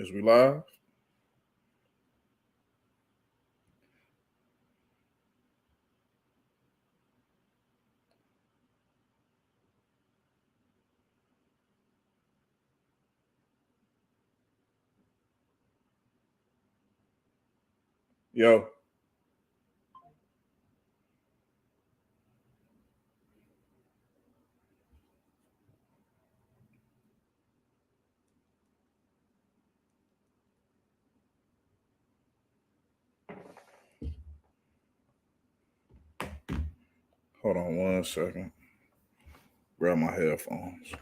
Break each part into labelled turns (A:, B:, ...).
A: Is we live? Yo, hold on 1 second. Grab my headphones.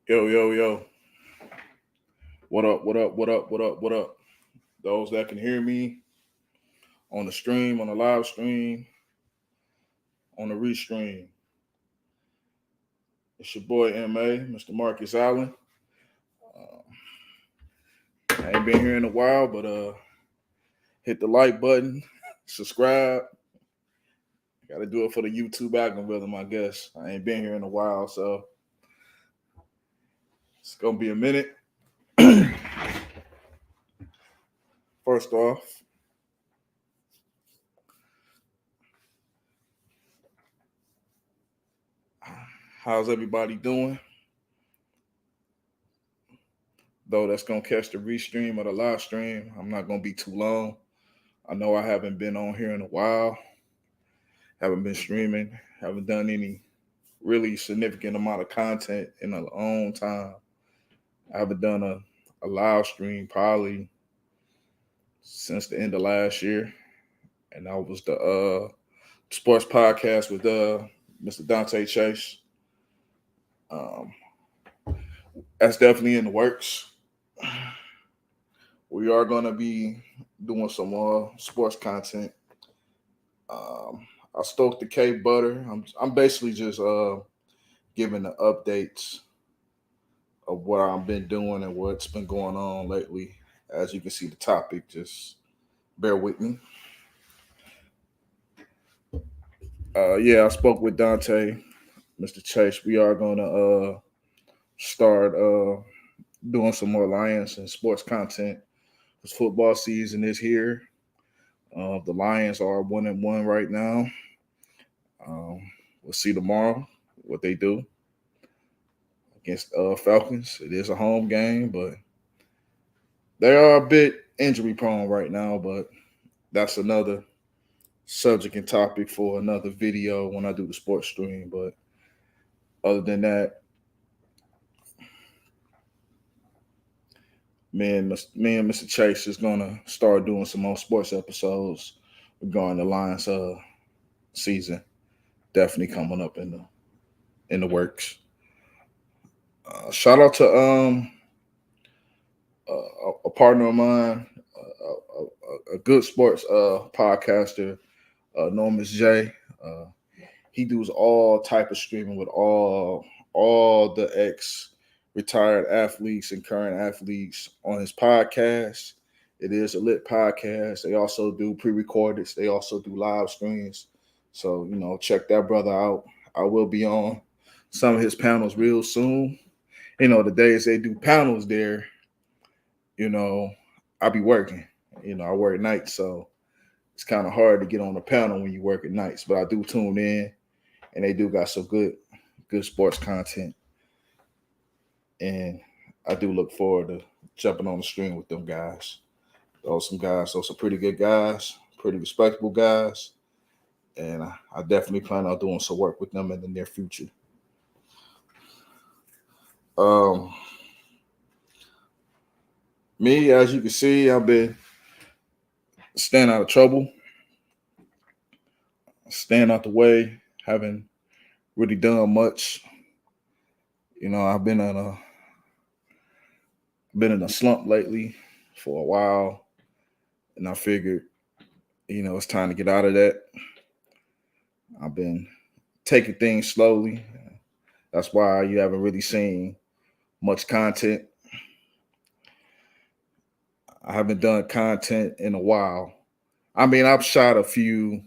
A: Yo, yo, yo. What up? What up? What up? What up? What up? Those that can hear me on the stream, on the live stream, on the restream. It's your boy MA, Mr. Marcus Allen. I ain't been here in a while, but hit the like button, subscribe. Got to do it for the YouTube algorithm, I guess. I ain't been here in a while, so it's gonna be a minute. First off, how's everybody doing? Though that's gonna catch the restream or the live stream. I'm not gonna be too long. I know I haven't been on here in a while. Haven't been streaming. Haven't done any really significant amount of content in a long time. I haven't done a live stream probably since the end of last year, and that was the sports podcast with Mr. Dante Chase. Um, that's definitely in the works. We are gonna be doing some more sports content. I stoked the K Butter. I'm basically just giving the updates of what I've been doing and what's been going on lately. As you can see, the topic, just bear with me. Yeah, I spoke with Dante, Mr. Chase. We are gonna start doing some more Lions and sports content. Because football season is here. The Lions are 1-1 right now. Um, we'll see tomorrow what they do against Falcons. It is a home game, but they are a bit injury prone right now. But that's another subject and topic for another video when I do the sports stream. But other than that, me and Mr. Chase is gonna start doing some more sports episodes regarding the Lions season. Definitely coming up in the works. Shout out to a partner of mine, a good sports podcaster, Normus J. Uh, he does all type of streaming with all the ex retired athletes and current athletes on his podcast. It is a lit podcast. They also do pre-recorded. They also do live streams. So check that brother out. I will be on some of his panels real soon. The days they do panels there, I be working. I work nights, so it's kind of hard to get on the panel when you work at nights. But I do tune in and they do got some good sports content. And I do look forward to jumping on the stream with them guys. Those are pretty good guys, pretty respectable guys, and I definitely plan on doing some work with them in the near future. Um, Me, as you can see, I've been staying out of trouble, staying out the way, haven't really done much. I've been in a slump lately for a while, and I figured, it's time to get out of that. I've been taking things slowly. That's why you haven't really seen much content. I haven't done content in a while. I mean, I've shot a few,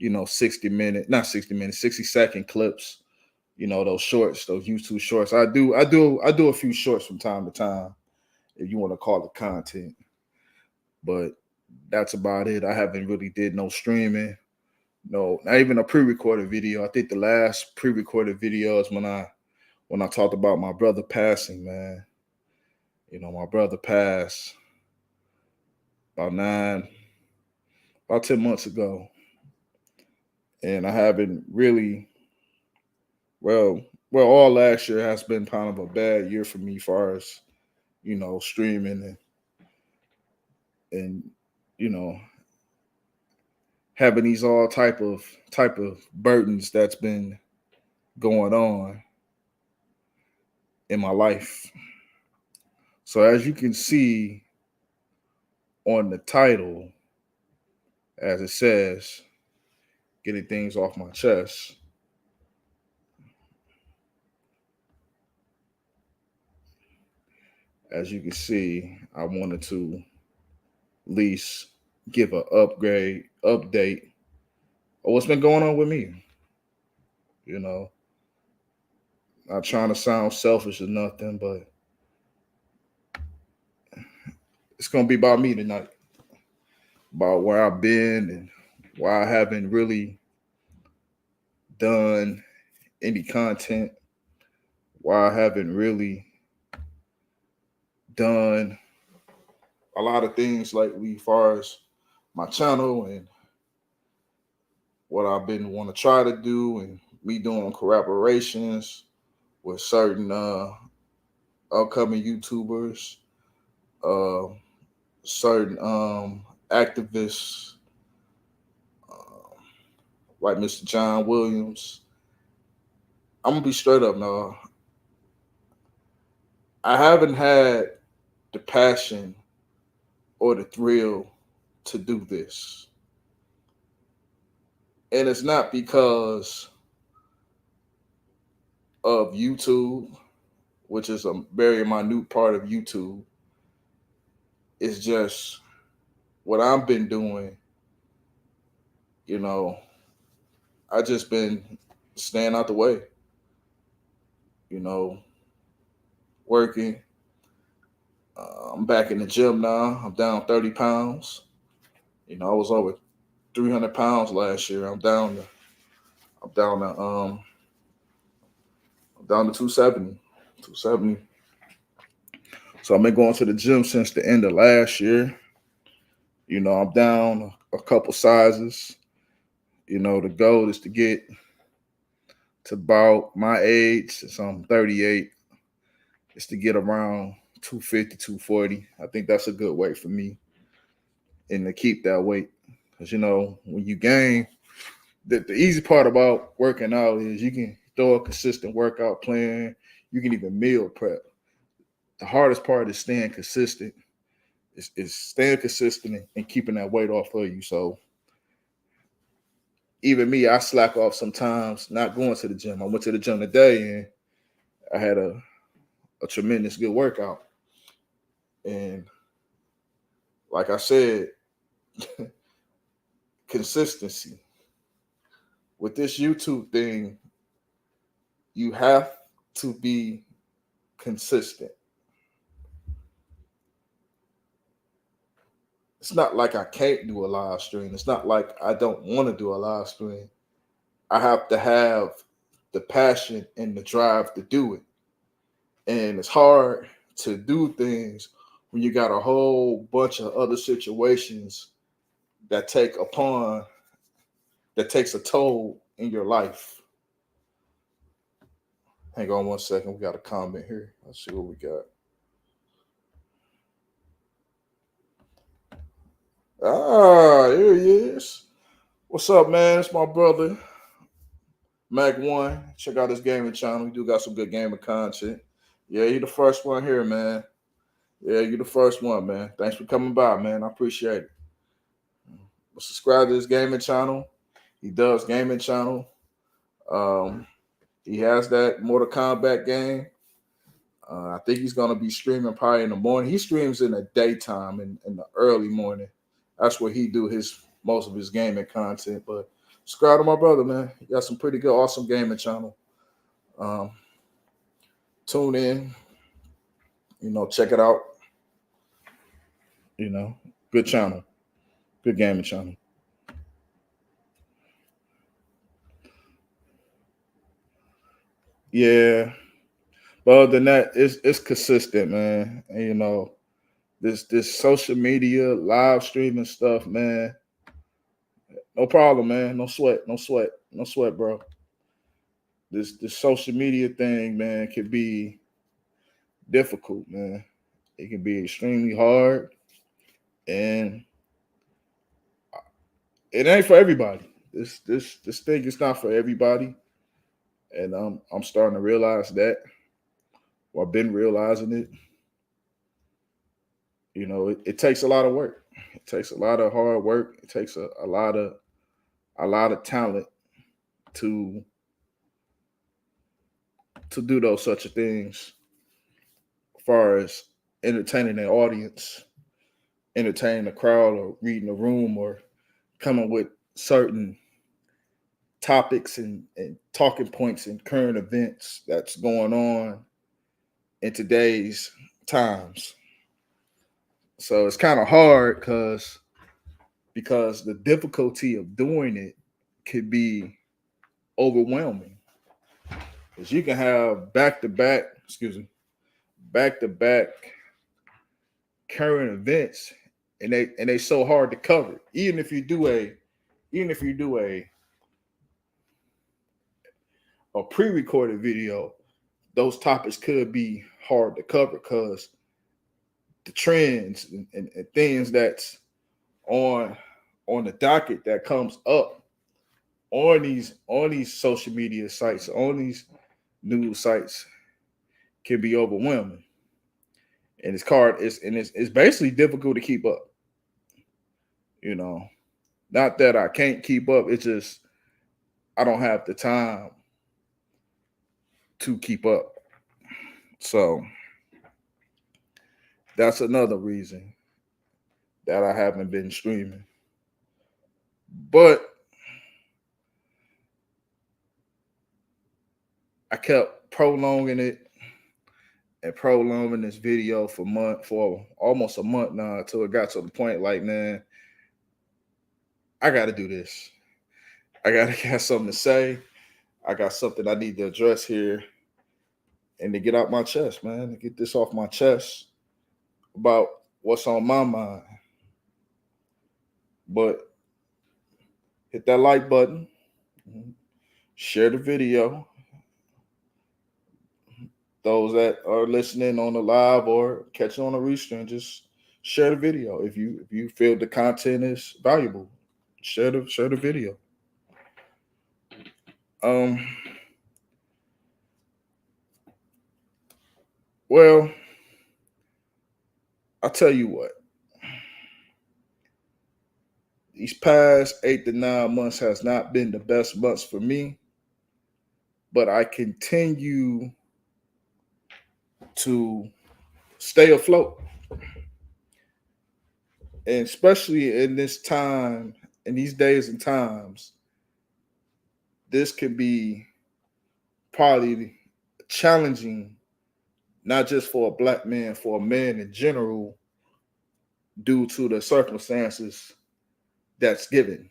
A: 60-minute, not 60 minutes, 60-second clips, those shorts, those YouTube shorts. I do a few shorts from time to time, if you want to call it content. But that's about it. I haven't really did no streaming. No, not even a pre-recorded video. I think the last pre-recorded video is when I talked about my brother passing, man. My brother passed about 10 months ago. And I haven't really, well, all last year has been kind of a bad year for me as far as, streaming and having these all type of burdens that's been going on in my life. So as you can see on the title, as it says, getting things off my chest. As you can see, I wanted to at least give an update of what's been going on with me. Not trying to sound selfish or nothing, but it's gonna be about me tonight, about where I've been and why I haven't really done any content, why I haven't really done a lot of things lately as far as my channel and what I've been want to try to do, and me doing collaborations with certain upcoming YouTubers, uh, certain activists, uh, like Mr. John Williams. I'm gonna be straight up now. I haven't had the passion or the thrill to do this. And it's not because of YouTube, which is a very minute part of YouTube. It's just what I've been doing, you know, I just been staying out the way, you know, working. I'm back in the gym now. I'm down 30 pounds. I was over 300 pounds last year. I'm down to I'm down to 270. 270. So I've been going to the gym since the end of last year. I'm down a couple sizes. The goal is to get to about my age, since I'm 38, is to get around 250, 240. I think that's a good weight for me, and to keep that weight. Because, when you gain, the easy part about working out is you can throw a consistent workout plan. You can even meal prep. The hardest part is staying consistent. Is staying consistent and keeping that weight off of you. So even me, I slack off sometimes not going to the gym. I went to the gym today and I had a tremendous good workout. And like I said, consistency. With this YouTube thing, you have to be consistent. It's not like I can't do a live stream. It's not like I don't want to do a live stream. I have to have the passion and the drive to do it. And it's hard to do things when you got a whole bunch of other situations that takes a toll in your life. Hang on one second. We got a comment here. Let's see what we got. Here he is. What's up, man? It's my brother, Mac One. Check out his gaming channel. We do got some good gaming content. Yeah, you the first one here, man. Yeah, you the first one, man. Thanks for coming by, man. I appreciate it. Subscribe to his gaming channel. He does gaming channel. Um, he has that Mortal Kombat game. I think he's gonna be streaming probably in the morning. He streams in the daytime in the early morning. That's where he do his most of his gaming content. But subscribe to my brother, man. He got some pretty good, awesome gaming channel. Um, tune in. Check it out. Good channel, good gaming channel. Yeah, but other than that, it's consistent, man. And, this social media live streaming stuff, man. No problem, man. No sweat, no sweat, no sweat, bro. This social media thing, man, can be difficult, man. It can be extremely hard, and it ain't for everybody. This thing is not for everybody, and I'm starting to realize that. Or I've been realizing it. It takes a lot of work. It takes a lot of hard work. It takes a lot of talent to do those such things, as far as entertaining an audience, entertaining the crowd, or reading the room, or coming with certain topics and talking points and current events that's going on in today's times. So it's kind of hard because the difficulty of doing it could be overwhelming. Because you can have back to back current events, and they so hard to cover. Even if you do a pre-recorded video, those topics could be hard to cover because the trends and things that's on the docket that comes up on these social media sites, on these news sites, can be overwhelming. And it's basically difficult to keep up. Not that I can't keep up, it's just I don't have the time to keep up. So that's another reason that I haven't been streaming. But I kept prolonging it and prolonging this video for almost a month now, until it got to the point like, man, I got to do this. I got to have something to say. I got something I need to address here and to get out my chest, man, to get this off my chest about what's on my mind. But hit that like button, share the video. Those that are listening on the live or catching on the restream, just share the video. If you feel the content is valuable, share the video. Well, I'll tell you what. These past 8 to 9 months has not been the best months for me, but I continue to stay afloat. And especially in this time, in these days and times, this can be probably challenging, not just for a black man, for a man in general, due to the circumstances that's given.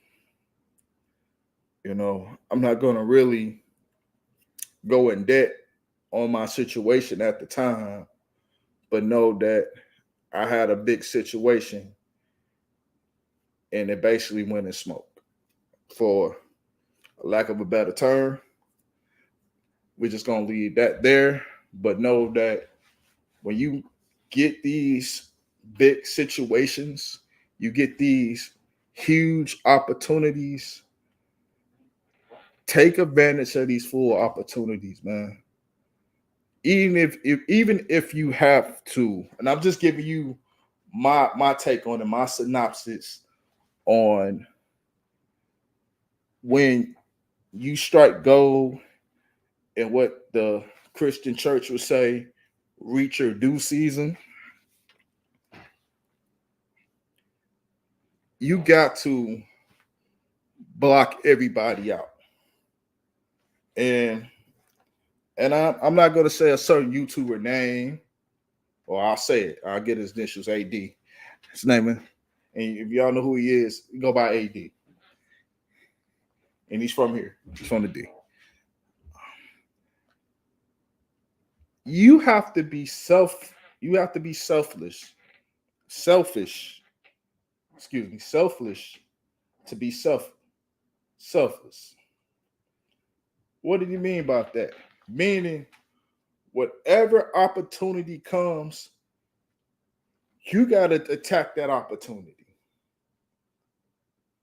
A: I'm not going to really go in debt on my situation at the time, but know that I had a big situation and it basically went in smoke. For lack of a better term, we're just going to leave that there. But know that when you get these big situations, you get these huge opportunities, take advantage of these full opportunities, man. Even if you have to, and I'm just giving you my take on it, my synopsis on when you strike gold and what the Christian church would say, reach your due season. You got to block everybody out. And I'm not going to say a certain YouTuber name, or I'll say it. I'll get his initials, AD. His name, and if y'all know who he is, go by AD. And he's from here. He's from the D. You have to be selfish. Selfish. Excuse me, selfish to be selfless. What did you mean by that? Meaning, whatever opportunity comes, you got to attack that opportunity.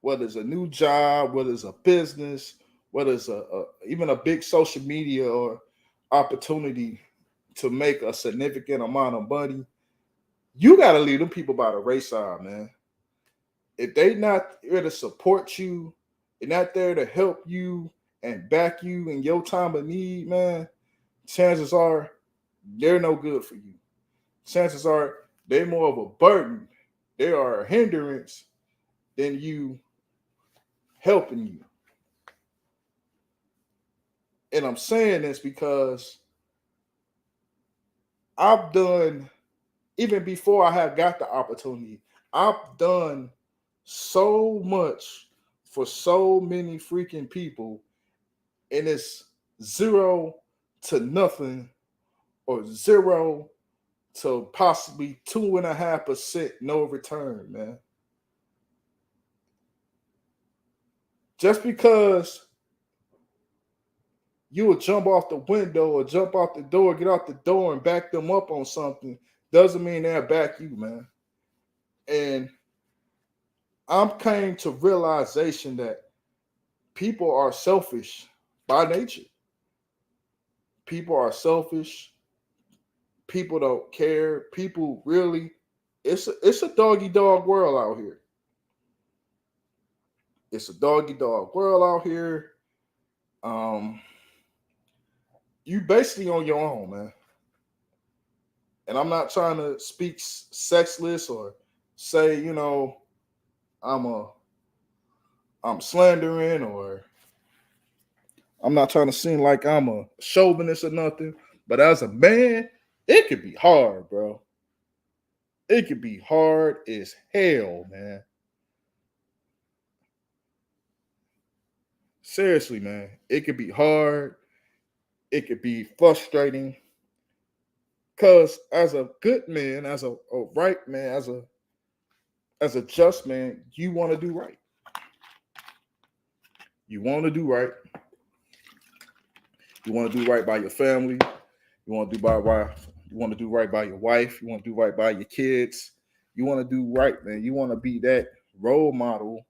A: Whether it's a new job, whether it's a business, whether it's even a big social media or opportunity to make a significant amount of money, you got to leave them people by the wayside, man. If they not there to support you, they're not there to help you and back you in your time of need, man, chances are they're no good for you. Chances are they're more of a burden. They are a hindrance than you helping you. And I'm saying this because I've done, even before I have got the opportunity, I've done so much for so many freaking people, and it's 0 to nothing or 0 to possibly 2.5% no return, man. Just because you would jump off the window or jump off the door, get out the door and back them up on something doesn't mean they'll back you, man. And I'm came to realization that people are selfish by nature. People are selfish. People don't care. People really, it's a doggy dog world out here. It's a doggy dog world out here. You basically on your own, man. And I'm not trying to speak sexless or say, I'm slandering, or I'm not trying to seem like I'm a chauvinist or nothing. But as a man, it could be hard, bro. It could be hard as hell, man. Seriously, man. It could be hard. It could be frustrating. Because as a good man, as a right man, as a just man, you want to do right. You want to do right. You want to do right by your family. You want to do You want to do right by your wife. You want to do right by your kids. You want to do right, man. You want to be that role model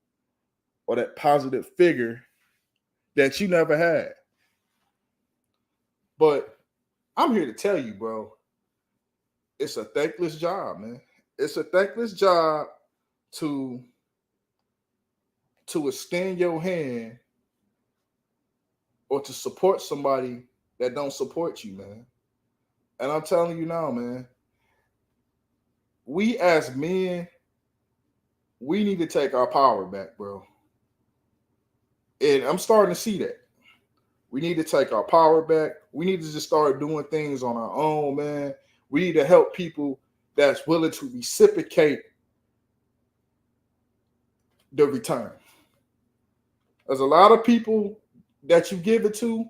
A: or that positive figure that you never had. But I'm here to tell you, bro, it's a thankless job, man. It's a thankless job to extend your hand or to support somebody that don't support you, man. And I'm telling you now, man, we as men, we need to take our power back, bro. And I'm starting to see that. We need to take our power back. We need to just start doing things on our own, man. We need to help people that's willing to reciprocate the return. There's a lot of people that you give it to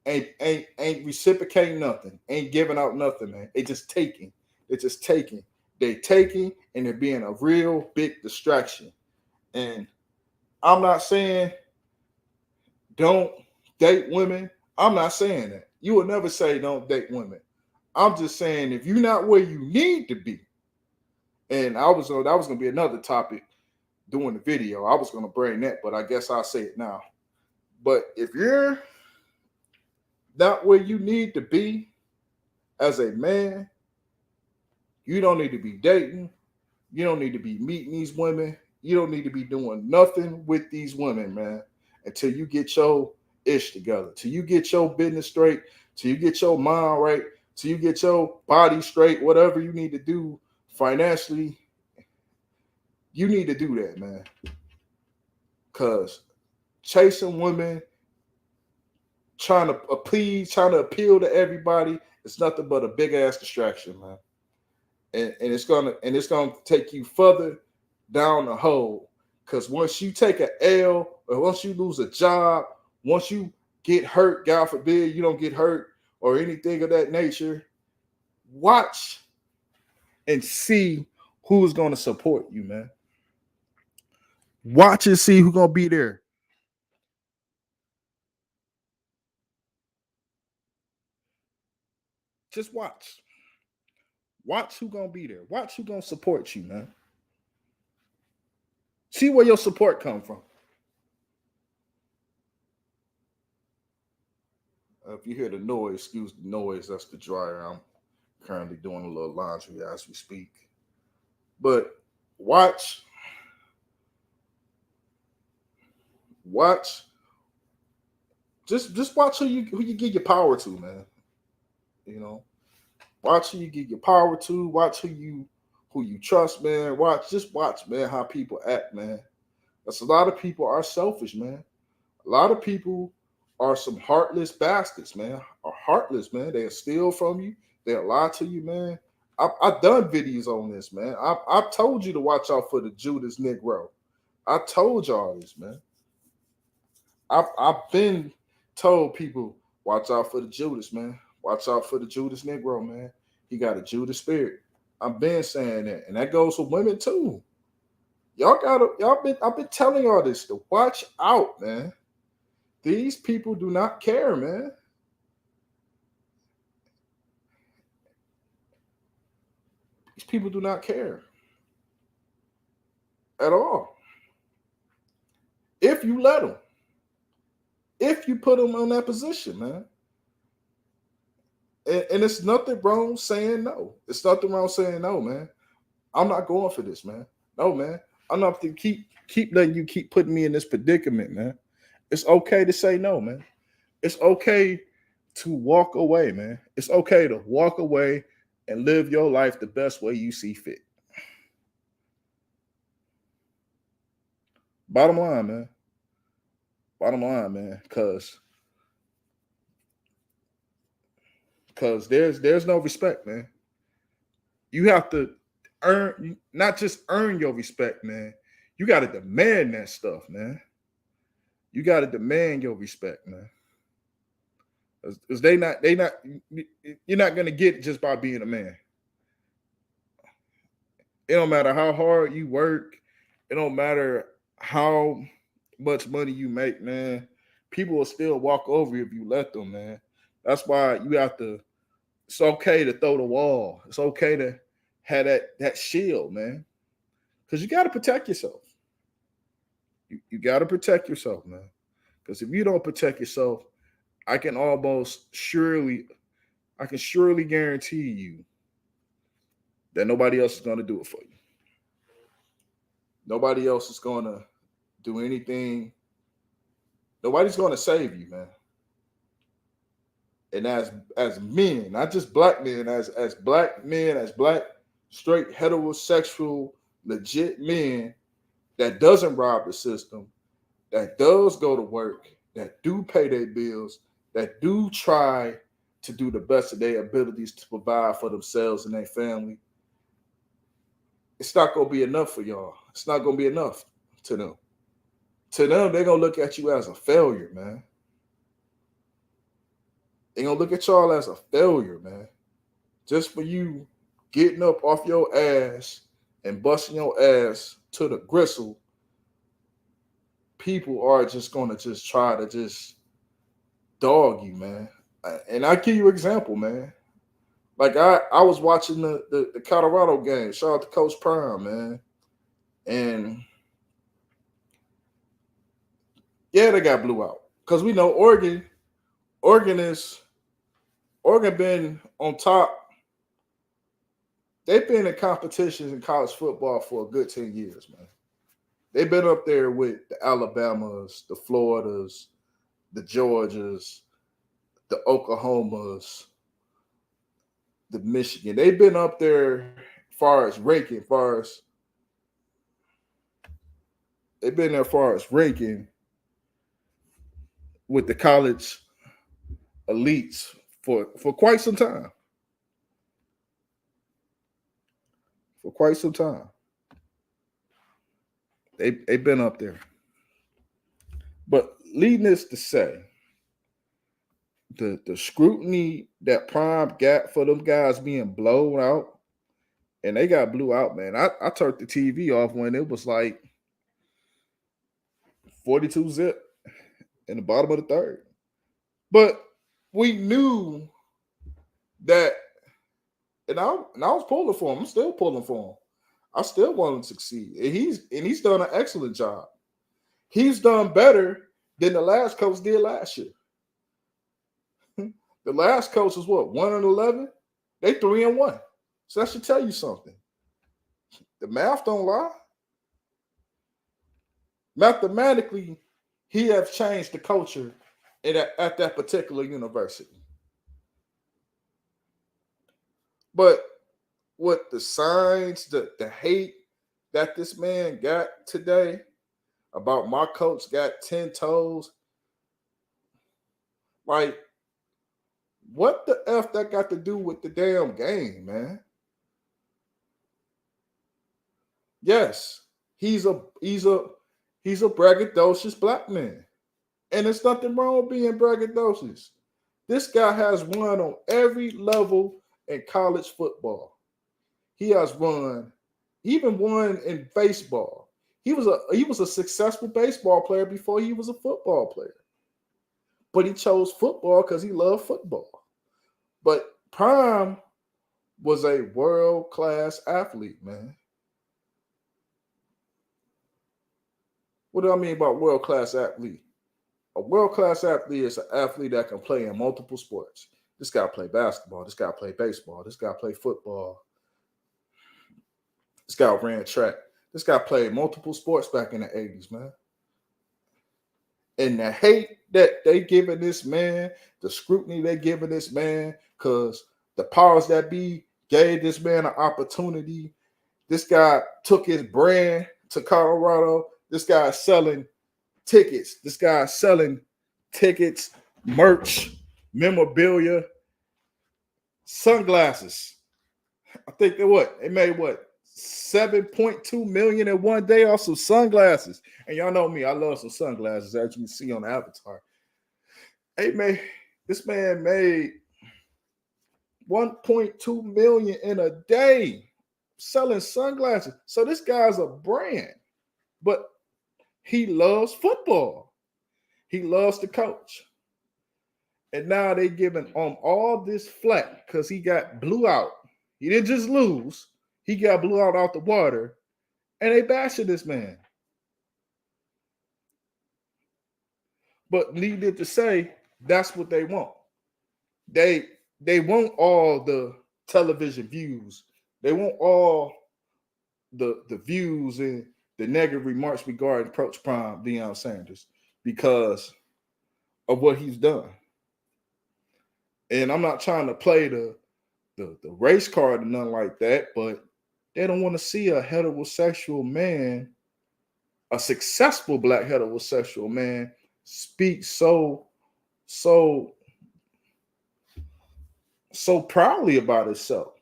A: ain't reciprocating nothing, ain't giving out nothing, man. They just taking. They're just taking. They taking and they're being a real big distraction. And I'm not saying don't date women. I'm not saying that. You will never say don't date women. I'm just saying if you're not where you need to be, and that was gonna be another topic doing the video. I was gonna bring that, but I guess I'll say it now. But if you're not where you need to be as a man, you don't need to be dating. You don't need to be meeting these women. You don't need to be doing nothing with these women, man, until you get your ish together, till you get your business straight, till you get your mind right, till you get your body straight, whatever you need to do financially, you need to do that, man. Because chasing women, trying to please, trying to appeal to everybody, it's nothing but a big ass distraction, man. And it's gonna take you further down the hole. Because once you take an L, or once you lose a job, once you get hurt, God forbid you don't get hurt or anything of that nature, watch and see who's gonna support you, man. Watch and see who's gonna be there. Just watch. Watch who's gonna be there. Watch who's gonna support you, man. See where your support come from. If you hear the noise, excuse the noise. That's the dryer. I'm currently doing a little laundry as we speak. But watch, watch. Just watch who you give your power to, man. You know, watch who you give your power to. Watch who you trust, man. Watch, man, how people act, man. That's a lot of people are selfish, man. A lot of people are some heartless bastards, man. Are heartless, man. They'll steal from you. They'll lie to you, man. I've done videos on this, man. I've told you to watch out for the Judas Negro. I told y'all this, man. I've been told people, watch out for the Judas, man. Watch out for the Judas Negro, man. He got a Judas spirit. I've been saying that. And that goes for women too. I've been telling y'all this to watch out, man. These people do not care, man. These people do not care at all. If you let them, if you put them in that position, man. And it's nothing wrong saying no. It's nothing wrong saying no, man. I'm not going for this, man. No, man. I'm not to keep letting you keep putting me in this predicament, man. It's okay to say no, man. It's okay to walk away, man. It's okay to walk away and live your life the best way you see fit. Bottom line, man. Bottom line, man. Because there's no respect, man. You have to not just earn your respect, man. You got to demand that stuff, man. You got to demand your respect, man. Because you're not gonna get it just by being a man. It don't matter how hard you work. It don't matter how much money you make, man. People will still walk over you if you let them, man. That's why you have to. It's okay to throw the wall. It's okay to have that shield, man. Because you got to protect yourself. You got to protect yourself, man. Because if you don't protect yourself, I can surely guarantee you that nobody else is going to do it for you. Nobody else is going to do anything. Nobody's going to save you, man. And as men, not just black men, as black men, as black straight heterosexual legit men that doesn't rob the system, that does go to work, that do pay their bills, that do try to do the best of their abilities to provide for themselves and their family, it's not going to be enough for y'all. It's not going to be enough to them. To them, they're gonna look at you as a failure, man. They're gonna look at y'all as a failure, man. Just for you getting up off your ass and busting your ass to the gristle, people are just gonna just try to just dog you, man. And I give you an example, man. Like I was watching the Colorado game. Shout out to Coach Prime, man. And yeah, they got blew out. Because we know Oregon been on top. They've been in competitions in college football for a good 10 years, man. They've been up there with the Alabamas, the Floridas, the Georgias, the Oklahomas, the Michigan. They've been up there far as ranking, they've been there far as ranking with the college elites for quite some time. For quite some time. They've been up there. But needless to say, the scrutiny that Prime got for them guys being blown out, and they got blew out, man. I turned the TV off when it was like 42 zip in the bottom of the third. But we knew that, and I was pulling for him. I'm still pulling for him. I still want him to succeed. And he's done an excellent job. He's done better than the last coach did last year. The last coach was what, 1-11? They 3-1. So that should tell you something. The math don't lie. Mathematically, he has changed the culture at that particular university. But what the signs, the hate that this man got today about my coach got 10 toes, like, what the F that got to do with the damn game, man? Yes, he's a braggadocious black man. And there's nothing wrong with being braggadocious. This guy has won on every level in college football. He has won, even won in baseball. He was a successful baseball player before he was a football player. But he chose football because he loved football. But Prime was a world-class athlete, man. What do I mean by world-class athlete? A world-class athlete is an athlete that can play in multiple sports. This guy play basketball. This guy play baseball. This guy play football. This guy ran track. This guy played multiple sports back in the 80s, man. And the hate that they giving this man, the scrutiny they giving this man, because the powers that be gave this man an opportunity. This guy took his brand to Colorado. This guy is selling tickets. This guy is selling tickets, merch, memorabilia, sunglasses. I think they made what? 7.2 million in one day off some sunglasses. And y'all know me, I love some sunglasses, as you can see on the avatar. This man made 1.2 million in a day selling sunglasses. So this guy's a brand, but he loves football. He loves to coach. And now they giving all this flack because he got blew out. He didn't just lose. He got blew out the water, and they bashing this man. But needless to say, that's what they want. They want all the television views. They want all the views and the negative remarks regarding Coach Prime, Deion Sanders, because of what he's done. And I'm not trying to play the race card or nothing like that, but they don't want to see a heterosexual man, a successful black heterosexual man, speak so proudly about himself,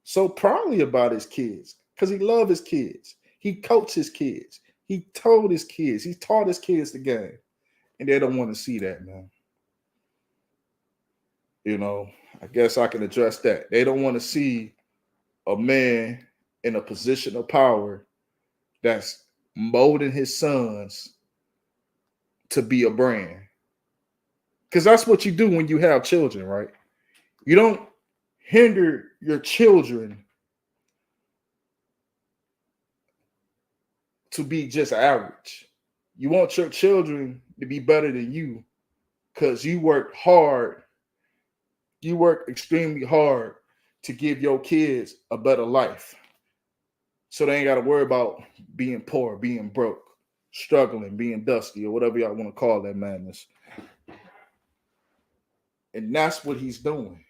A: so proudly about his kids, because he loves his kids. He coaches his kids. He told his kids, he taught his kids the game, and they don't want to see that, man. You know, I guess I can address that. They don't want to see a man in a position of power that's molding his sons to be a brand. Because that's what you do when you have children, right? You don't hinder your children to be just average. You want your children to be better than you because you worked hard. You work extremely hard to give your kids a better life. So they ain't got to worry about being poor, being broke, struggling, being dusty, or whatever y'all want to call that madness. And that's what he's doing.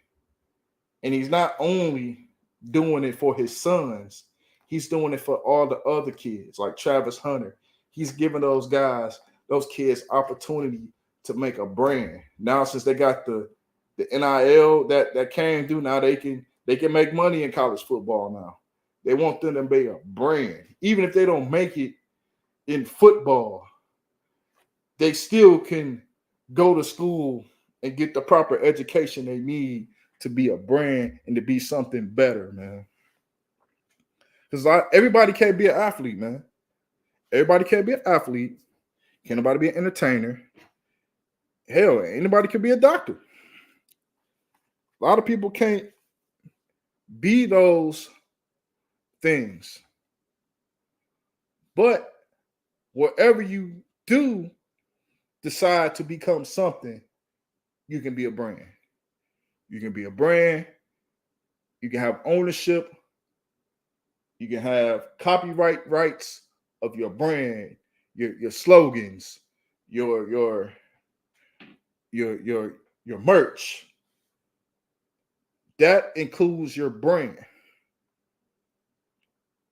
A: And he's not only doing it for his sons, he's doing it for all the other kids, like Travis Hunter. He's giving those guys, those kids, opportunity to make a brand. Now, since they got the NIL that came through, now they can make money in college football now. They want them to be a brand. Even if they don't make it in football, they still can go to school and get the proper education they need to be a brand and to be something better, man. Because everybody can't be an athlete, man. Everybody can't be an athlete. Can't nobody be an entertainer. Hell, anybody can be a doctor. A lot of people can't be those things. But whatever you do decide to become something, you can be a brand. You can be a brand. You can have ownership. You can have copyright rights of your brand, your slogans, your merch. That includes your brand.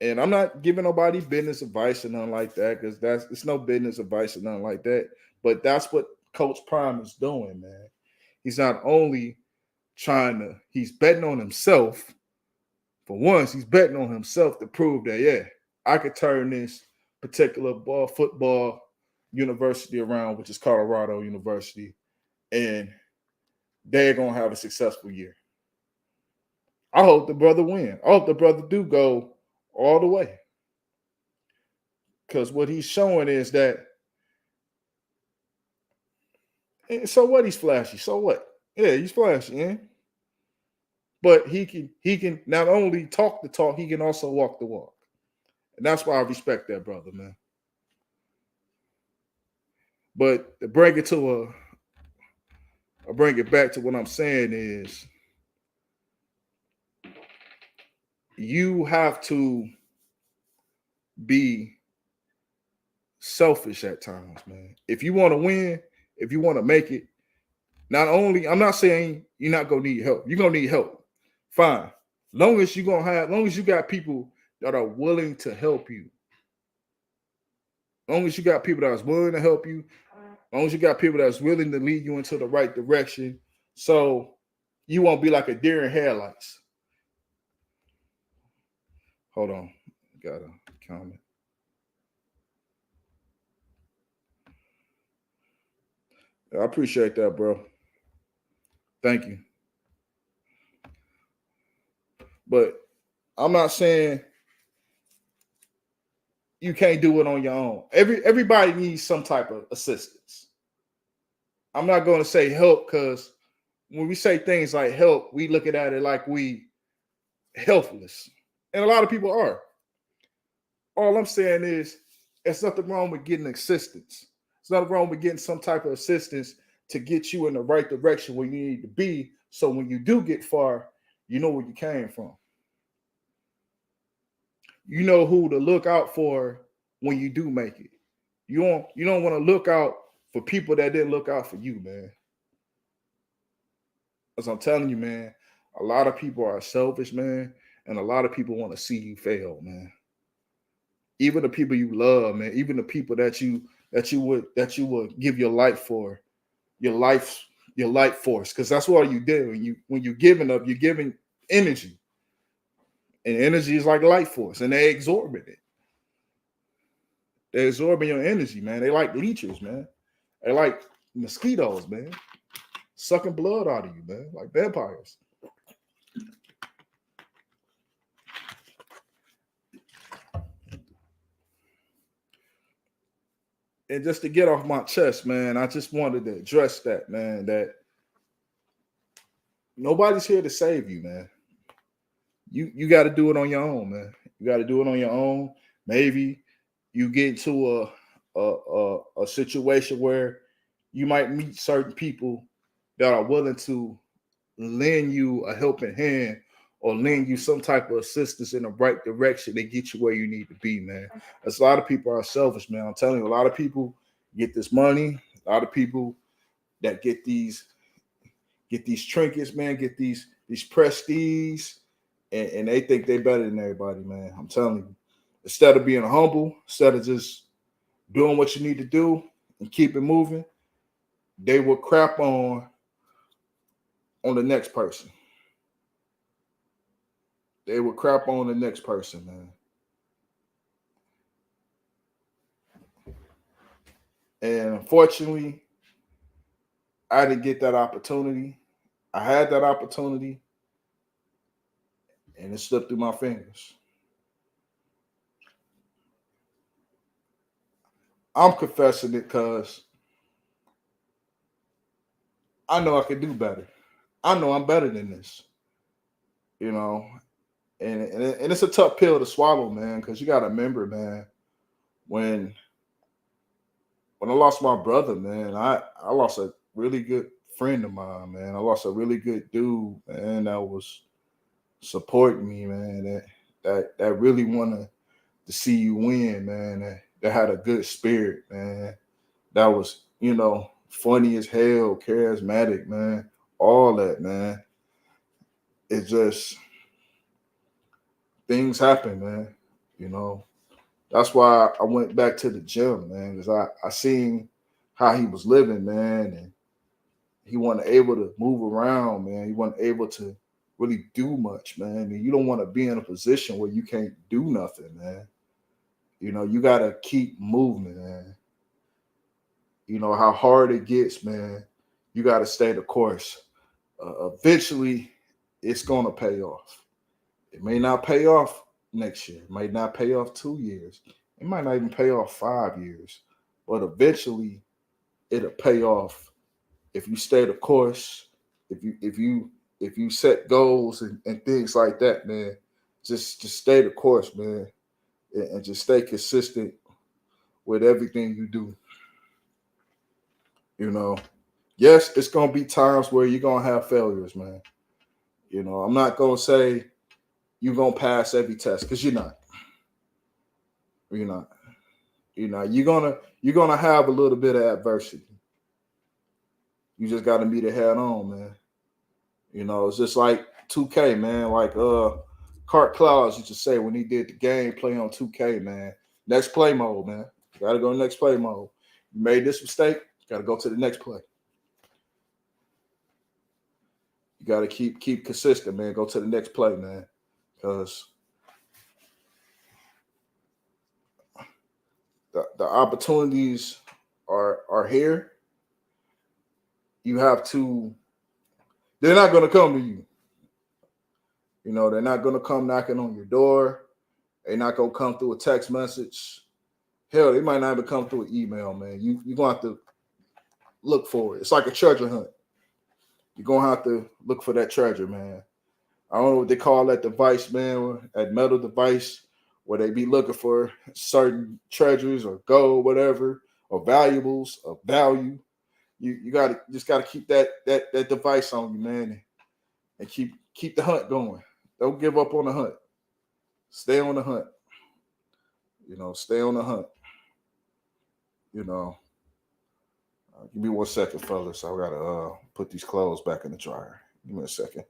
A: And I'm not giving nobody business advice or nothing like that, because it's no business advice or nothing like that. But that's what Coach Prime is doing, man. He's not only he's betting on himself. For once, he's betting on himself to prove that, yeah, I could turn this particular football university around, which is Colorado University, and they're going to have a successful year. I hope the brother win. I hope the brother do go all the way. Because what he's showing is that, so what, he's flashy. So what? Yeah, he's flashy, man. But he can not only talk the talk, he can also walk the walk. And that's why I respect that brother, man. But to bring it back to what I'm saying is, you have to be selfish at times, man. If you want to win, if you want to make it, I'm not saying you're not gonna need help. You're gonna need help. Fine. Long as you got people that are willing to help you. Long as you got people that's willing to help you, long as you got people that's willing to lead you into the right direction, so you won't be like a deer in headlights. Hold on. Got a comment. I appreciate that, bro. Thank you. But I'm not saying you can't do it on your own. Everybody needs some type of assistance. I'm not going to say help, because when we say things like help, we look at it like we helpless. And a lot of people are. All I'm saying is, there's nothing wrong with getting assistance. There's nothing wrong with getting some type of assistance to get you in the right direction where you need to be. So when you do get far, you know where you came from. You know who to look out for when you do make it. You don't want to look out for people that didn't look out for you, man. As I'm telling you, man, a lot of people are selfish, man, and a lot of people want to see you fail, man. Even the people you love, man, even the people that you would give your life for, your life force, because that's what you do. When you're giving up, you're giving energy. And energy is like life force, and they absorb it. They're absorbing your energy, man. They like leeches, man. They like mosquitoes, man. Sucking blood out of you, man. Like vampires. And just to get off my chest, man, I just wanted to address that, man, that nobody's here to save you, man. You got to do it on your own, man. You got to do it on your own. Maybe you get into a situation where you might meet certain people that are willing to lend you a helping hand or lend you some type of assistance in the right direction to get you where you need to be, man. As a lot of people are selfish, man. I'm telling you, a lot of people get this money. A lot of people that get these trinkets, man, get these prestige, and they think they better than everybody, man. I'm telling you. Instead of being humble, instead of just doing what you need to do and keep it moving, they will crap on the next person. They will crap on the next person, man. And unfortunately, I didn't get that opportunity. I had that opportunity, and it slipped through my fingers. I'm confessing it because I know I can do better. I know I'm better than this, you know. And it's a tough pill to swallow, man, because you got to remember, man, when when I lost my brother, man, I lost a really good friend of mine, man. I lost a really good dude, man, that was supporting me, man. That really wanted to see you win, man. That had a good spirit, man. That was, funny as hell, charismatic, man. All that, man. It just things happen, man. You know, that's why I went back to the gym, man, because I seen how he was living, man, and he wasn't able to move around, man. He wasn't able to really do much, man. And you don't want to be in a position where you can't do nothing, man. You gotta keep moving, man. You know how hard it gets, man. You gotta stay the course. Eventually, it's gonna pay off. It may not pay off next year. It might not pay off 2 years. It might not even pay off 5 years. But eventually, it'll pay off if you stay the course. If you set goals and things like that, man. Just stay the course, man, and just stay consistent with everything you do. You know, yes, it's gonna be times where you're gonna have failures, man. I'm not gonna say you're gonna pass every test because you're not. You're not. You're gonna have a little bit of adversity. You just gotta meet it head on, man. It's just like 2K, man. Like Cart Clouds used to say when he did the game play on 2K, man. Next play mode, man. You gotta go next play mode. You made this mistake, you gotta go to the next play. You gotta keep consistent, man. Go to the next play, man. Because the opportunities are here. You have to. They're not gonna come to you. They're not gonna come knocking on your door. They're not gonna come through a text message. Hell, they might not even come through an email, man. You're gonna have to look for it. It's like a treasure hunt. You're gonna have to look for that treasure, man. I don't know what they call that device, man, that metal device where they be looking for certain treasures or gold, whatever, or valuables of value. You gotta just gotta keep that device on you, man, and keep the hunt going. Don't give up on the hunt. Stay on the hunt. Stay on the hunt. You know. Give me 1 second, fellas. I gotta put these clothes back in the dryer. Give me a second.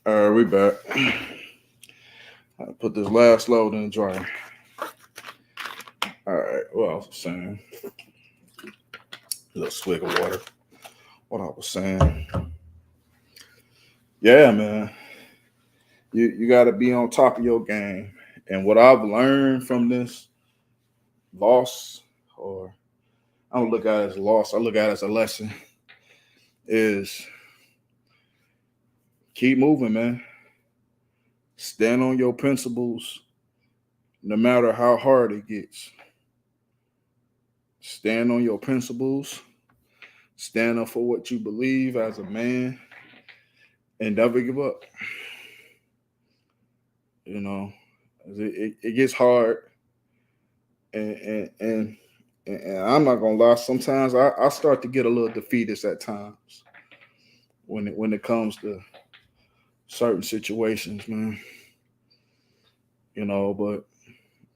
A: All right, we back. I put this last load in the dryer. All right, what I was saying. A little swig of water. What I was saying. Yeah, man. You got to be on top of your game. And what I've learned from this loss, or I don't look at it as a loss, I look at it as a lesson, is keep moving, man. Stand on your principles no matter how hard it gets. Stand on your principles. Stand up for what you believe as a man and never give up. You know, it gets hard, and and and and I'm not gonna lie. Sometimes I start to get a little defeatist at times when it comes to certain situations, man. You know, but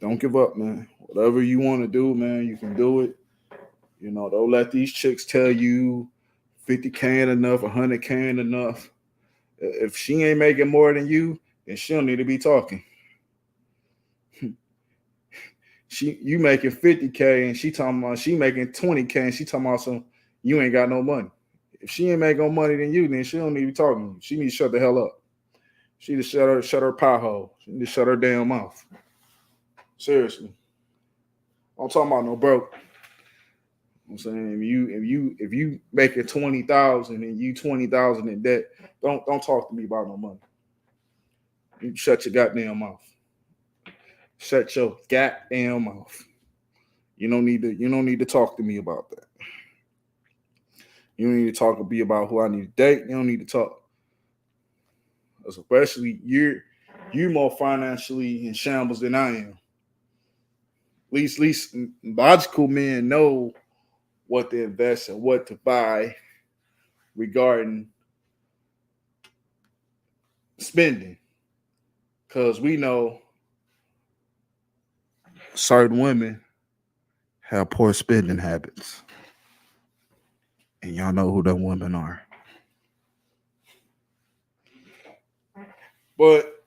A: don't give up, man. Whatever you want to do, man, you can do it. You know, don't let these chicks tell you 50K ain't enough, 100K ain't enough. If she ain't making more than you, then she don't need to be talking. You making 50K and she talking about she making 20K and she talking about some you ain't got no money. If she ain't making no money than you, then she don't need to be talking. She need to shut the hell up. She need to shut her pie hole. She need to shut her damn mouth. Seriously. I'm talking about no broke. I'm saying if you making 20,000 and you 20,000 in debt, don't talk to me about no money. You shut your goddamn mouth. Shut your goddamn mouth. You don't need to talk to me about that. You don't need to talk to me about who I need to date. You don't need to talk. Especially you're more financially in shambles than I am. At least logical men know what to invest and what to buy regarding spending. Because we know certain women have poor spending habits. And y'all know who them women are. But,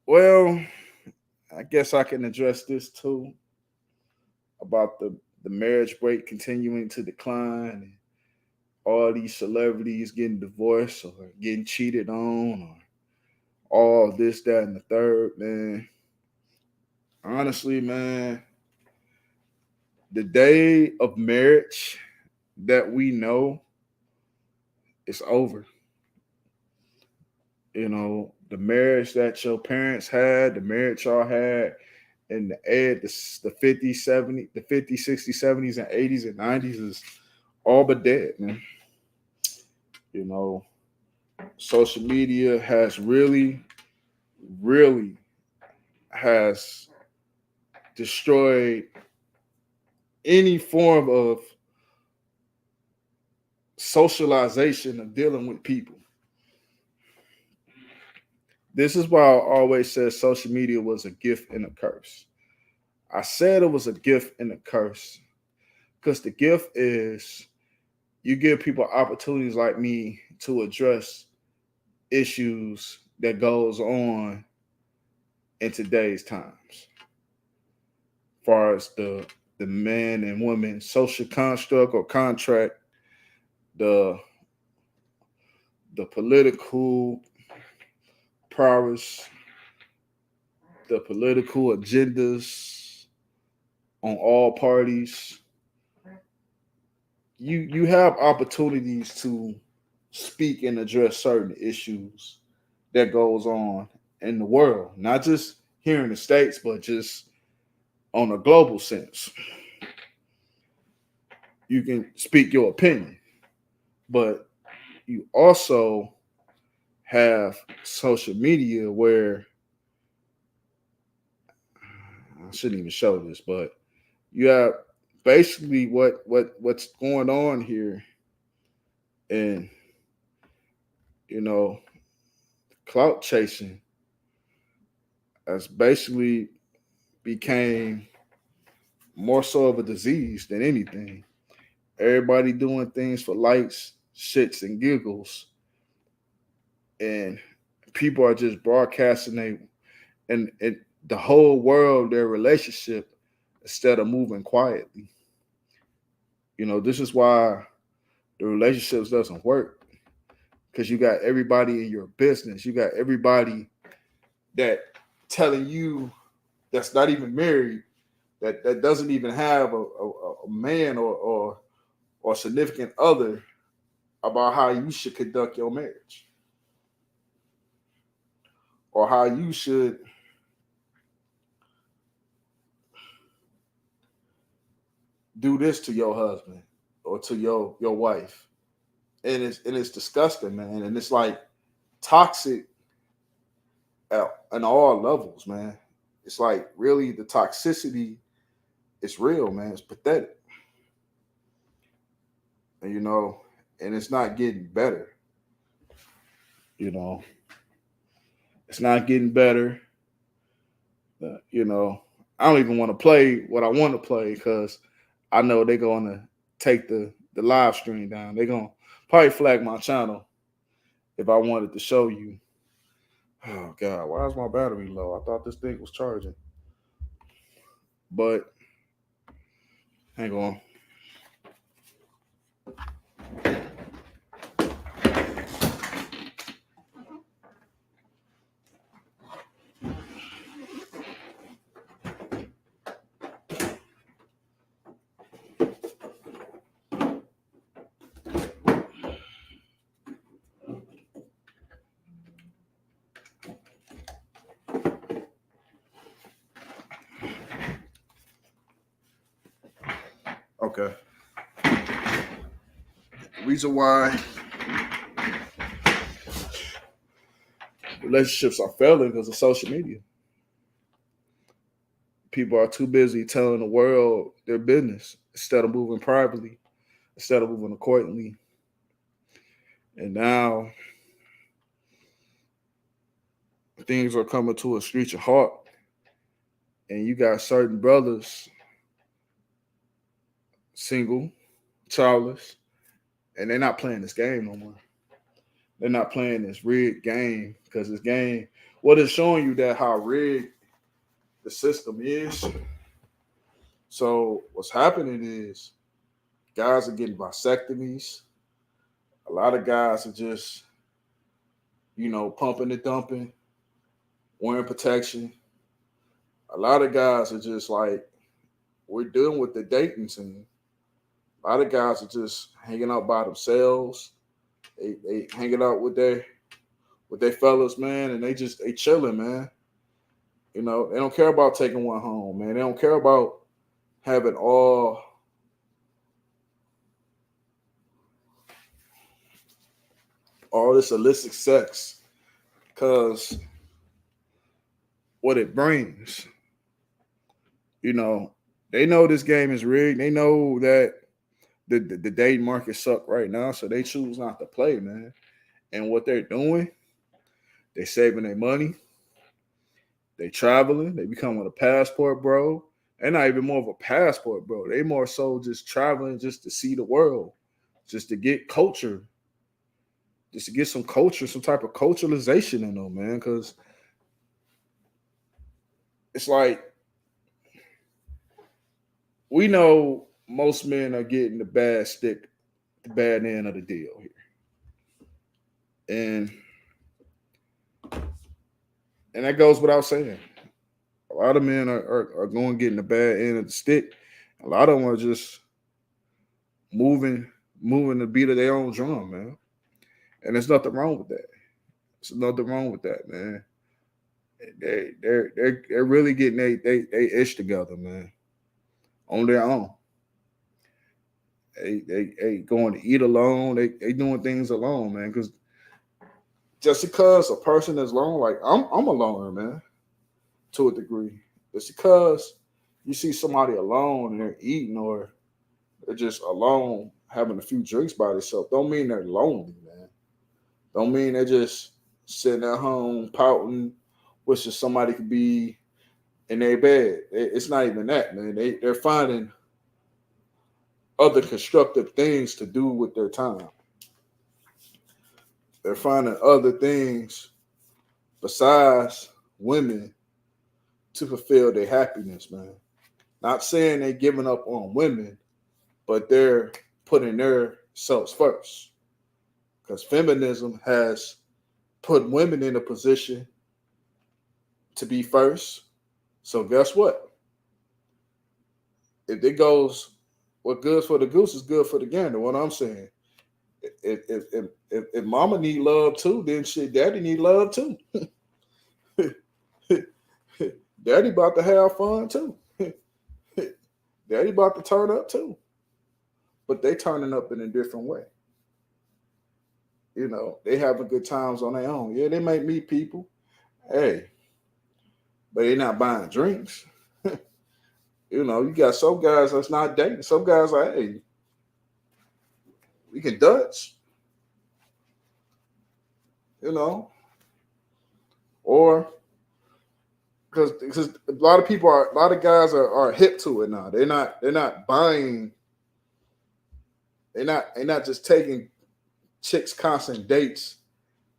A: well, I guess I can address this too about the marriage rate continuing to decline and all these celebrities getting divorced or getting cheated on or all this, that, and the third, man. Honestly, man, the day of marriage that we know is over. You know, the marriage that your parents had, the marriage y'all had in the 50s, 70s, the 50s, 60s, 70s, and 80s and 90s is all but dead, man. You know, social media has really, really has destroyed any form of socialization of dealing with people. This is why I always said social media was a gift and a curse. I said it was a gift and a curse because the gift is you give people opportunities like me to address issues that goes on in today's times. As far as the man and woman social construct or contract, the the political prowess, the political agendas on all parties. You have opportunities to speak and address certain issues that goes on in the world, not just here in the States, but just on a global sense. You can speak your opinion, but you also have social media where I shouldn't even show this, but you have basically what's going on here, and you know, clout chasing has basically became more so of a disease than anything. Everybody doing things for likes, shits, and giggles, and people are just broadcasting and the whole world their relationship instead of moving quietly. This is why the relationships doesn't work, because you got everybody in your business. You got everybody that telling you that's not even married, that doesn't even have a man or significant other, about how you should conduct your marriage, or how you should do this to your husband or to your wife. And it's disgusting, man. And it's like toxic on all levels, man. It's like really the toxicity is real, man. It's pathetic. And and it's not getting better. You know, it's not getting better. I don't even want to play what I want to play, because I know they're going to take the live stream down. They're going to probably flag my channel if I wanted to show you. Oh, God, why is my battery low? I thought this thing was charging. But hang on. Okay. The reason why relationships are failing because of social media. People are too busy telling the world their business instead of moving privately, instead of moving accordingly. And now things are coming to a screeching halt. And you got certain brothers, single, childless, and they're not playing this game no more. They're not playing this rigged game, because this game, what is showing you that how rigged the system is. So what's happening is guys are getting vasectomies. A lot of guys are just, pumping and dumping, wearing protection. A lot of guys are just like, we're dealing with the dating scene. A lot of guys are just hanging out by themselves. They hanging out with their fellas, man, and they chilling, man. They don't care about taking one home, man. They don't care about having all this illicit sex, because what it brings. They know this game is rigged. They know that the dating market suck right now, so they choose not to play, man. And what they're doing, they saving their money. They traveling. They becoming a passport bro. They're not even more of a passport bro. They more so just traveling just to see the world, just to get culture, just to get some culture, some type of culturalization in them, man. Because it's like, we know most men are getting the bad stick, the bad end of the deal here. And that goes without saying. A lot of men are going getting the bad end of the stick. A lot of them are just moving the beat of their own drum, man. And there's nothing wrong with that. There's nothing wrong with that, man. They're really getting they ish together, man, on their own. They going to eat alone. They doing things alone, man. Because just because a person is alone, like I'm a loner, man, to a degree. Just because you see somebody alone and they're eating, or they're just alone having a few drinks by themselves, don't mean they're lonely, man. Don't mean they're just sitting at home pouting, wishing somebody could be in their bed. It's not even that, man. They're finding other constructive things to do with their time. They're finding other things besides women to fulfill their happiness, man. Not saying they're giving up on women, but they're putting their selves first. Because feminism has put women in a position to be first. So guess what? If it goes, what good's for the goose is good for the gander. What I'm saying, if mama need love too, then shit, daddy need love too. Daddy about to have fun too. Daddy about to turn up too. But they turning up in a different way. You know, they having good times on their own. Yeah, they might meet people. Hey, but they not buying drinks. You know, you got some guys that's not dating. Some guys like, hey, we can Dutch. You know, or because a lot of people are, a lot of guys are hip to it now. They're not buying. They're not just taking chicks constant dates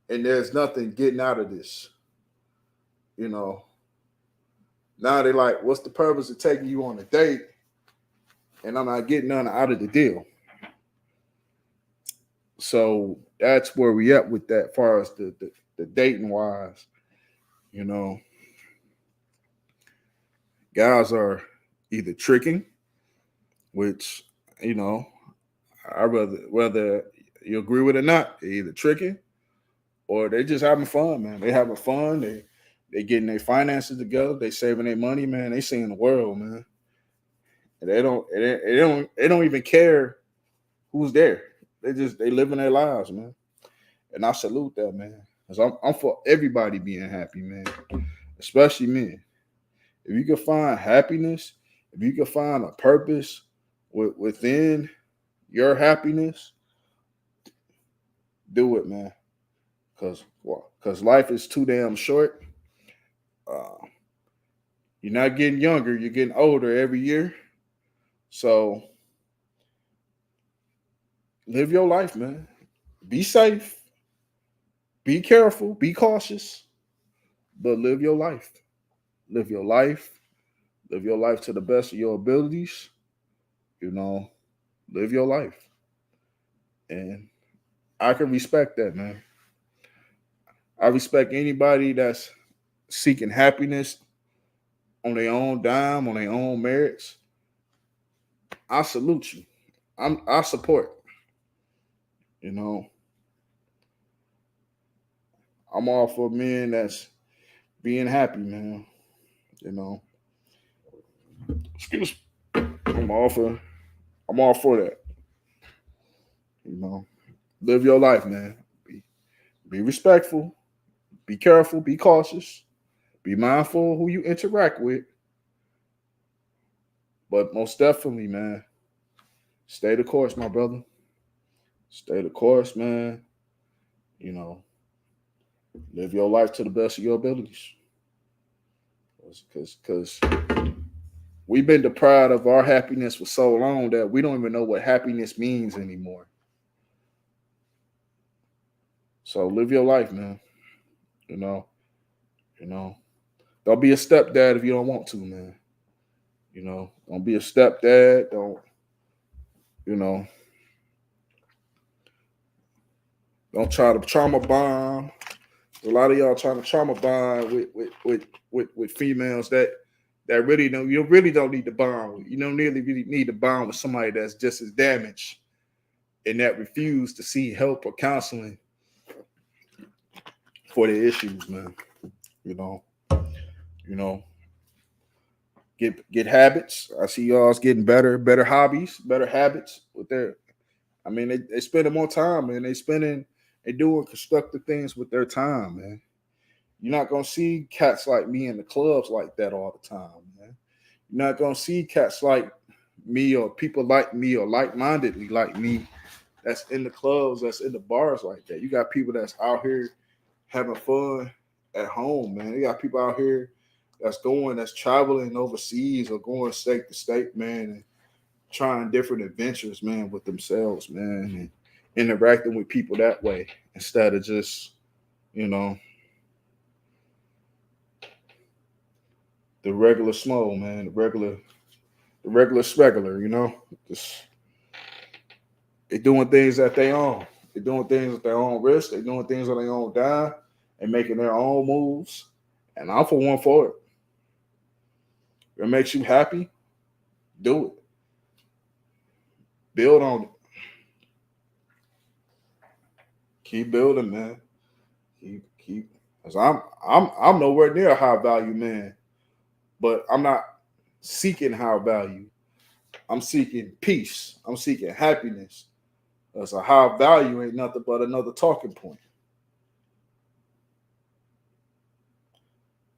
A: and there's nothing getting out of this. You know, now they like, what's the purpose of taking you on a date and I'm not getting none out of the deal? So that's where we at with that, as far as the dating wise. You know, guys are either tricking, which, you know, I rather, whether you agree with it or not, they're either tricking or they just having fun, man. They having fun. They getting their finances together. They saving their money, man. They seeing the world, man. And they don't even care who's there. They living their lives, man. And I salute that, man. Cause I'm for everybody being happy, man. Especially men. If you can find happiness, if you can find a purpose within your happiness, do it, man. Cause life is too damn short. Uh, you're not getting younger, you're getting older every year. So live your life, man. Be safe, be careful, be cautious, but live your life. Live your life. Live your life to the best of your abilities. You know, live your life. And I can respect that, man. I respect anybody that's seeking happiness on their own dime, on their own merits. I salute you. I support. You know, I'm all for men that's being happy, man. You know, excuse me. I'm all for that. You know, live your life, man. Be respectful, be careful, be cautious, be mindful of who you interact with. But most definitely, man, stay the course, my brother. Stay the course, man. You know, live your life to the best of your abilities. Because we've been deprived of our happiness for so long that we don't even know what happiness means anymore. So live your life, man. You know, you know. Don't be a stepdad if you don't want to, man. You know, don't be a stepdad. You know, don't try to trauma bond. A lot of y'all trying to trauma bond with females that really don't, you really don't need to bond with. You don't really need to bond with somebody that's just as damaged and that refuse to see help or counseling for their issues, man. You know, you know, get habits. I see y'all's getting better hobbies, better habits with their. I mean, they spending more time, man. They doing constructive things with their time, man. You're not gonna see cats like me in the clubs like that all the time, man. You're not gonna see cats like me or people like me or like-mindedly like me that's in the clubs, that's in the bars like that. You got people that's out here having fun at home, man. You got people out here that's traveling overseas or going state to state, man, and trying different adventures, man, with themselves, man, interacting with people that way instead of just, you know, the regular small man, the regular smuggler, you know, just they doing things at their own. They're doing things at their own risk. They're doing things on their own dime and making their own moves. And I'm for one for it. If it makes you happy, do it. Build on it. Keep building, man. Keep. Cause I'm nowhere near a high value man, but I'm not seeking high value. I'm seeking peace. I'm seeking happiness. Because a high value ain't nothing but another talking point.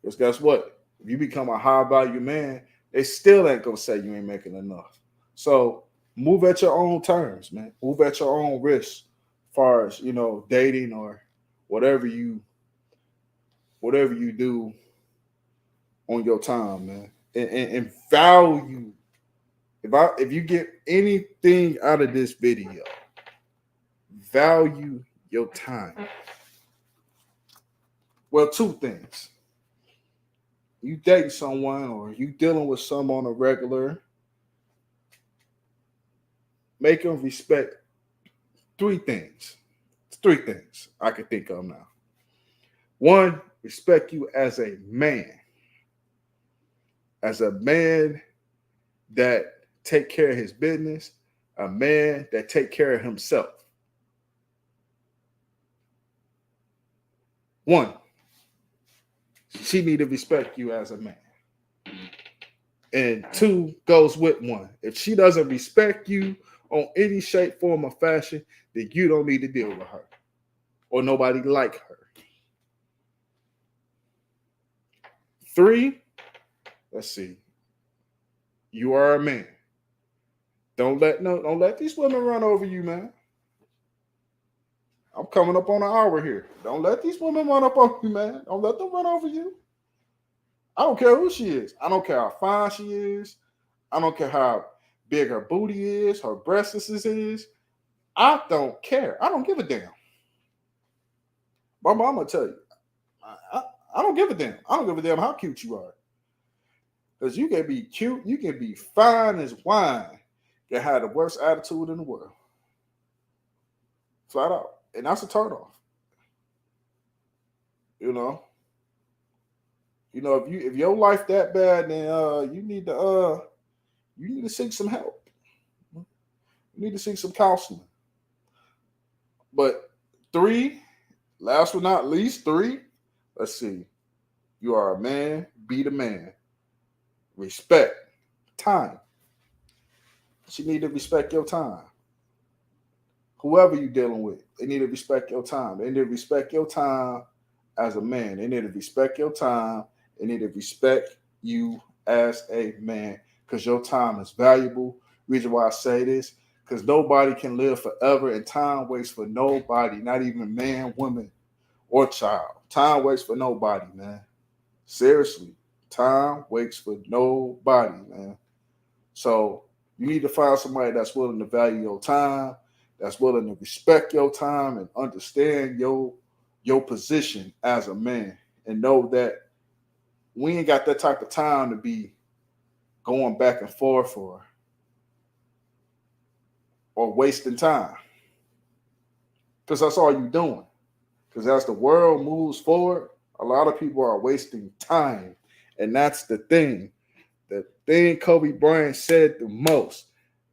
A: Because guess what? If you become a high value man, they still ain't gonna say you ain't making enough. So move at your own terms, man. Move at your own risk, as far as dating or whatever you whatever you do on your time, man. And value. If you get anything out of this video, value your time. Well, two things. You dating someone or you dealing with someone on a regular, make them respect three things. Three things I can think of now. One, respect you as a man. As a man that take care of his business, a man that take care of himself. One, she need to respect you as a man. And two goes with one. If she doesn't respect you on any shape, form, or fashion, then you don't need to deal with her or nobody like her. Three, let's see. You are a man. Don't let these women run over you, man. I'm coming up on an hour here. Don't let these women run up on you, man. Don't let them run over you. I don't care who she is. I don't care how fine she is. I don't care how big her booty is, her breasts is. I don't care. I don't give a damn. My mama tell you, I don't give a damn. I don't give a damn how cute you are. Because you can be cute, you can be fine as wine, you can have the worst attitude in the world. Flat out. And that's a turn off. You know? If your life that bad, then you need to seek some help. You need to seek some counseling. But three, last but not least, let's see. You are a man, be the man. Respect. Time. She need to respect your time. Whoever you're dealing with, they need to respect your time. They need to respect your time as a man. They need to respect your time. They need to respect you as a man because your time is valuable. Reason why I say this, because nobody can live forever and time waits for nobody, not even man, woman, or child. Time waits for nobody, man. Seriously, time waits for nobody, man. So you need to find somebody that's willing to value your time, that's willing to respect your time and understand your position as a man and know that we ain't got that type of time to be going back and forth or wasting time. Because that's all you're doing. Because as the world moves forward, a lot of people are wasting time. And that's the thing. The thing Kobe Bryant said the most,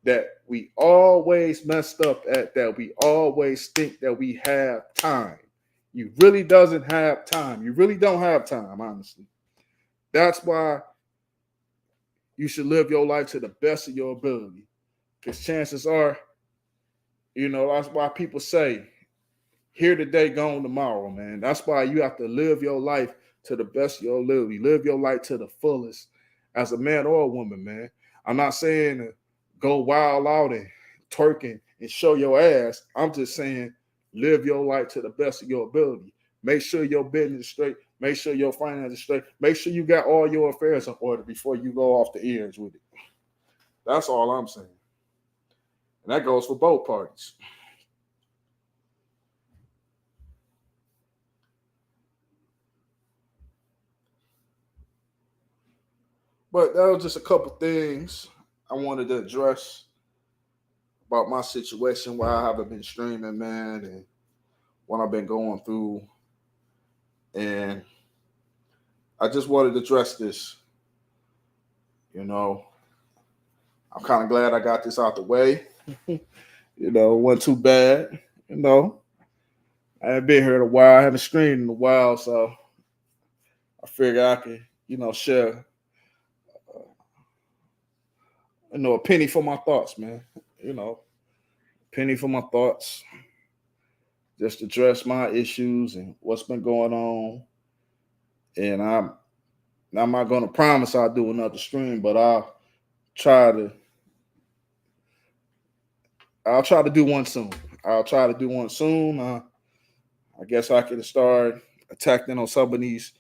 A: that we always messed up at, that we always think that we have time. You really doesn't have time. You really don't have time, honestly. That's why you should live your life to the best of your ability. Because chances are, that's why people say, here today, gone tomorrow, man. That's why you have to live your life to the best of your ability. Live your life to the fullest as a man or a woman, man. I'm not saying to go wild out and twerking and show your ass. I'm just saying live your life to the best of your ability. Make sure your business is straight. Make sure your finances straight. Make sure you got all your affairs in order before you go off the ears with it. That's all I'm saying. And that goes for both parties. But that was just a couple things I wanted to address about my situation, why I haven't been streaming, man, and what I've been going through. And I just wanted to address this. You know, I'm kind of glad I got this out the way. It wasn't too bad. You know, I haven't been here in a while. I haven't streamed in a while, so I figured I could, share, a penny for my thoughts, man. You know, penny for my thoughts. Just address my issues and what's been going on. And I'm not going to promise I'll do another stream, but try to I'll try to do one soon. I'll try to do one soon. I guess I can start attacking on some of these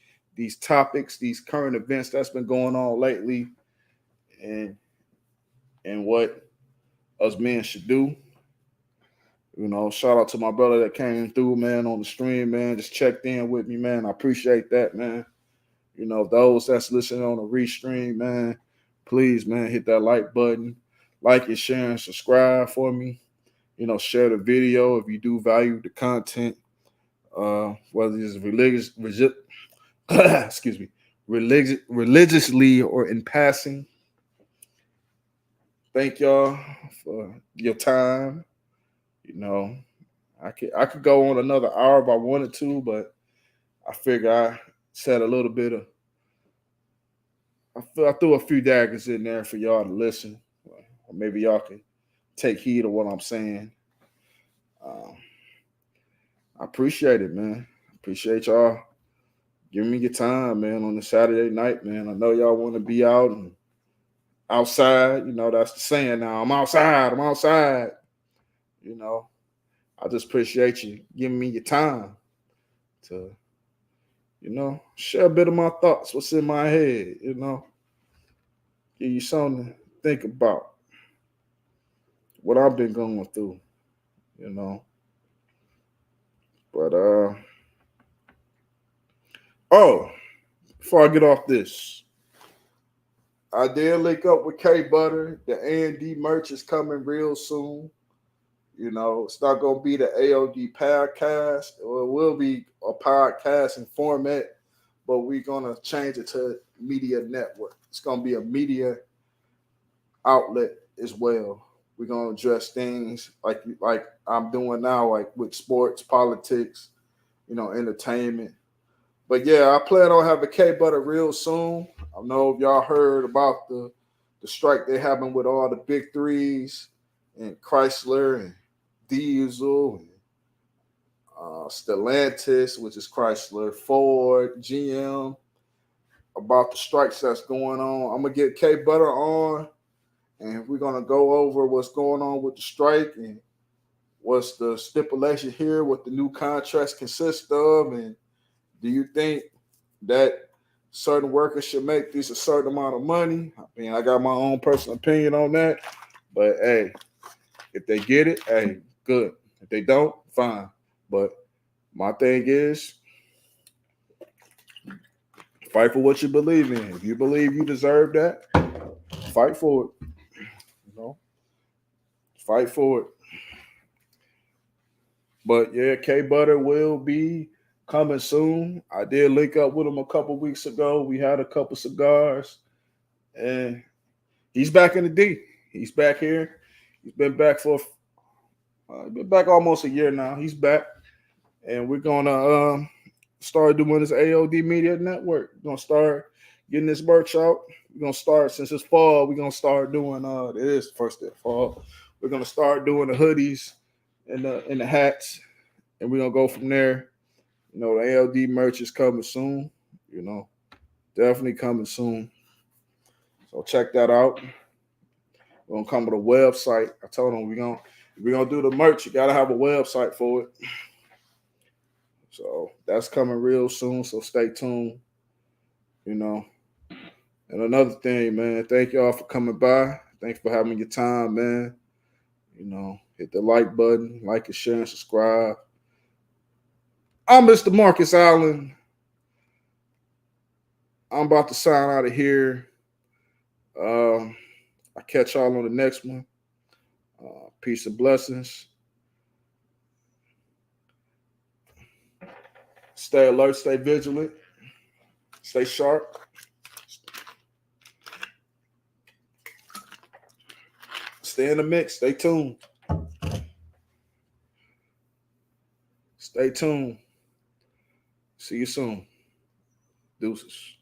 A: topics, these current events that's been going on lately, and what us men should do. Shout out to my brother that came through, man, on the stream, man. Just checked in with me, man. I appreciate that, man. Those that's listening on the restream, man, please, man, hit that like button, like and share and subscribe for me. Share the video if you do value the content, whether it's excuse me, religiously or in passing. Thank y'all for your time. I could go on another hour if I wanted to, but I figure I said a little bit of. I threw a few daggers in there for y'all to listen, or maybe y'all can take heed of what I'm saying. I appreciate it, man. Appreciate y'all giving me your time, man, on the Saturday night, man. I know y'all want to be out and outside. That's the saying now. I'm outside. I'm outside. I just appreciate you giving me your time to, share a bit of my thoughts, what's in my head, give you something to think about, what I've been going through, you know. But oh, before I get off this, I did link up with K Butter. The A&D merch is coming real soon. It's not gonna be the AOD podcast, or it will be a podcast in format, but we're gonna change it to media network. It's gonna be a media outlet as well. We're gonna address things like I'm doing now, like with sports, politics, entertainment. But yeah, I plan on having K Butter real soon. I know if y'all heard about the strike they having with all the big threes and Chrysler and Diesel and Stellantis, which is Chrysler, Ford, GM, about the strikes that's going on. I'm gonna get K Butter on, and we're gonna go over what's going on with the strike and what's the stipulation here, what the new contracts consist of, and do you think that certain workers should make these a certain amount of money? I mean, I got my own personal opinion on that, but hey, if they get it, hey, good. If they don't, fine. But my thing is, fight for what you believe in. If you believe you deserve that, fight for it. Fight for it. But yeah, K Butter will be coming soon. I did link up with him a couple weeks ago. We had a couple cigars, and he's back in the D. He's back here. He's been back almost a year now. He's back, and we're gonna start doing this AOD Media Network. We're gonna start getting this merch out. We're gonna start, since it's fall, we're gonna start doing it is the first day of fall. We're gonna start doing the hoodies and the hats, and we're gonna go from there. The ALD merch is coming soon. Definitely coming soon. So check that out. We're gonna come with a website. I told them we're gonna do the merch. You gotta have a website for it. So that's coming real soon. So stay tuned. And another thing, man, thank y'all for coming by. Thanks for having your time, man. Hit the like button, like and share and subscribe. I'm Mr. Marcus Allen. I'm about to sign out of here. I catch y'all on the next one. Peace and blessings. Stay alert, stay vigilant, stay sharp. Stay in the mix. Stay tuned. Stay tuned. See you soon. Deuces.